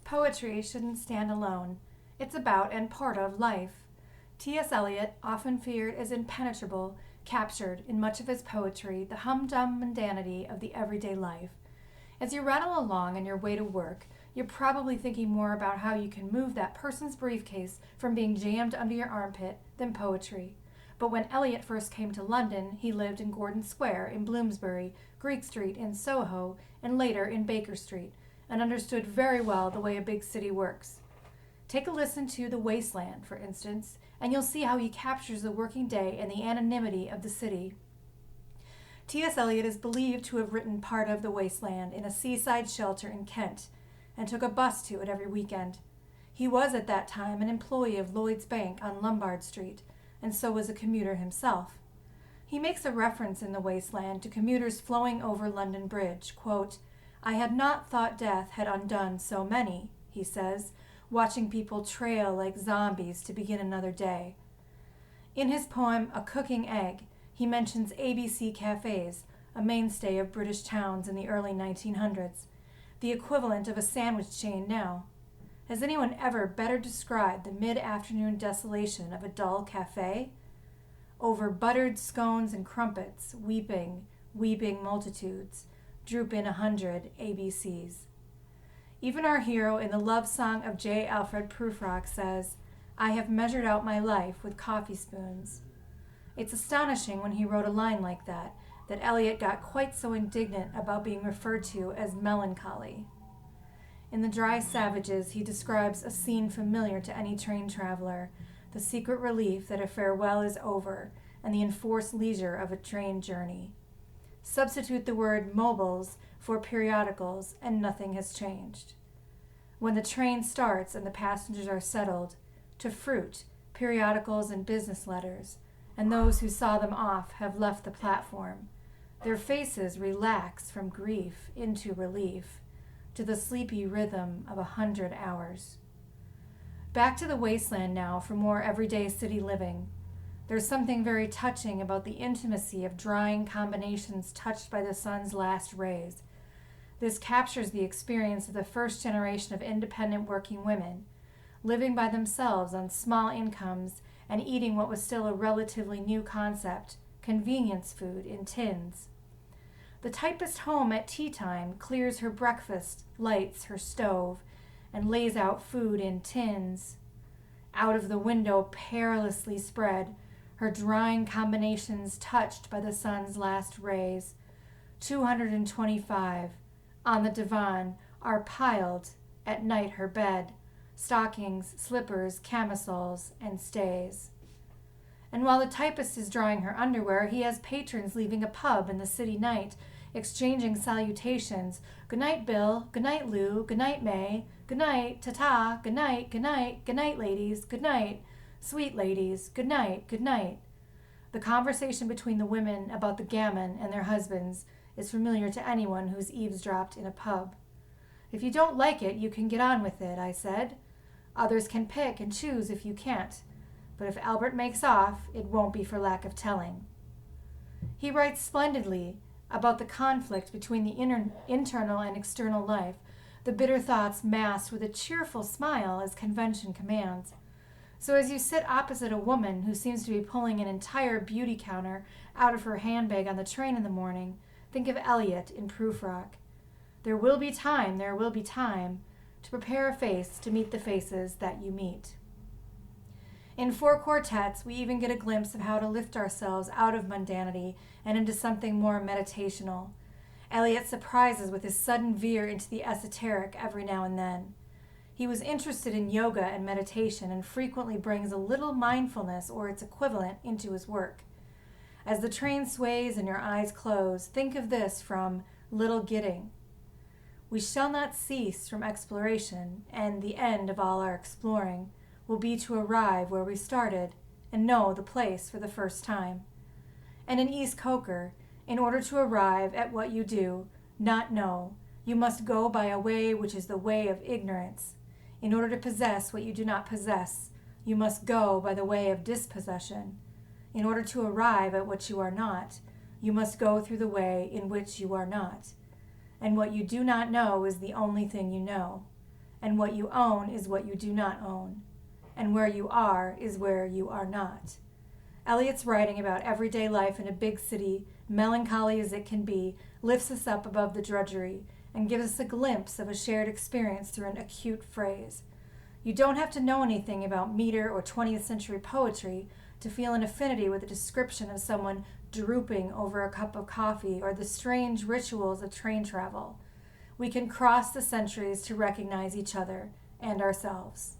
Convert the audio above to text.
Poetry shouldn't stand alone. It's about and part of life. T.S. Eliot, often feared as impenetrable, captured in much of his poetry the humdrum mundanity of the everyday life. As you rattle along on your way to work, you're probably thinking more about how you can move that person's briefcase from being jammed under your armpit than poetry. But when Eliot first came to London, he lived in Gordon Square, in Bloomsbury, Greek Street, in Soho, and later in Baker Street, and understood very well the way a big city works. Take a listen to The Waste Land, for instance, and you'll see how he captures the working day and the anonymity of the city. T.S. Eliot is believed to have written part of The Waste Land in a seaside shelter in Kent, and took a bus to it every weekend. He was at that time an employee of Lloyd's Bank on Lombard Street, and so was a commuter himself. He makes a reference in The Waste Land to commuters flowing over London Bridge. Quote, "I had not thought death had undone so many," he says, watching people trail like zombies to begin another day. In his poem A Cooking Egg, he mentions ABC cafes, a mainstay of British towns in the early 1900s, the equivalent of a sandwich chain now. Has anyone ever better described the mid-afternoon desolation of a dull cafe? Over buttered scones and crumpets, weeping multitudes, droop in 100 ABCs. Even our hero in the love song of J. Alfred Prufrock says, "I have measured out my life with coffee spoons." It's astonishing when he wrote a line like that Eliot got quite so indignant about being referred to as melancholy. In The Dry Savages, he describes a scene familiar to any train traveler, the secret relief that a farewell is over and the enforced leisure of a train journey. Substitute the word mobiles for periodicals and nothing has changed. When the train starts and the passengers are settled, to fruit, periodicals and business letters, and those who saw them off have left the platform, their faces relax from grief into relief, to the sleepy rhythm of 100 hours. Back to The Waste Land now for more everyday city living. There's something very touching about the intimacy of drying combinations touched by the sun's last rays. This captures the experience of the first generation of independent working women, living by themselves on small incomes and eating what was still a relatively new concept, convenience food in tins. The typist home at tea time clears her breakfast, lights her stove, and lays out food in tins. Out of the window, perilously spread, her drying combinations touched by the sun's last rays. 225, on the divan, are piled, at night her bed, stockings, slippers, camisoles, and stays. And while the typist is drying her underwear, he has patrons leaving a pub in the city night, exchanging salutations. "Good night, Bill. Good night, Lou. Good night, May. Good night, ta-ta. Good night, good night. Good night, ladies. Good night. Sweet ladies. Good night, good night." The conversation between the women about the gammon and their husbands is familiar to anyone who's eavesdropped in a pub. "If you don't like it, you can get on with it," I said. "Others can pick and choose if you can't. But if Albert makes off, it won't be for lack of telling." He writes splendidly about the conflict between the internal and external life, the bitter thoughts masked with a cheerful smile as convention commands. So as you sit opposite a woman who seems to be pulling an entire beauty counter out of her handbag on the train in the morning, think of Eliot in Prufrock. There will be time to prepare a face to meet the faces that you meet. In Four Quartets, we even get a glimpse of how to lift ourselves out of mundanity and into something more meditational. Eliot surprises with his sudden veer into the esoteric every now and then. He was interested in yoga and meditation and frequently brings a little mindfulness or its equivalent into his work. As the train sways and your eyes close, think of this from Little Gidding. "We shall not cease from exploration, and the end of all our exploring will be to arrive where we started and know the place for the first time." And in East Coker, in order to arrive at what you do not know, you must go by a way which is the way of ignorance. In order to possess what you do not possess, you must go by the way of dispossession. In order to arrive at what you are not, you must go through the way in which you are not. And what you do not know is the only thing you know. and what you own is what you do not own, and where you are is where you are not. Eliot's writing about everyday life in a big city, melancholy as it can be, lifts us up above the drudgery and gives us a glimpse of a shared experience through an acute phrase. You don't have to know anything about meter or 20th century poetry to feel an affinity with a description of someone drooping over a cup of coffee or the strange rituals of train travel. We can cross the centuries to recognize each other and ourselves.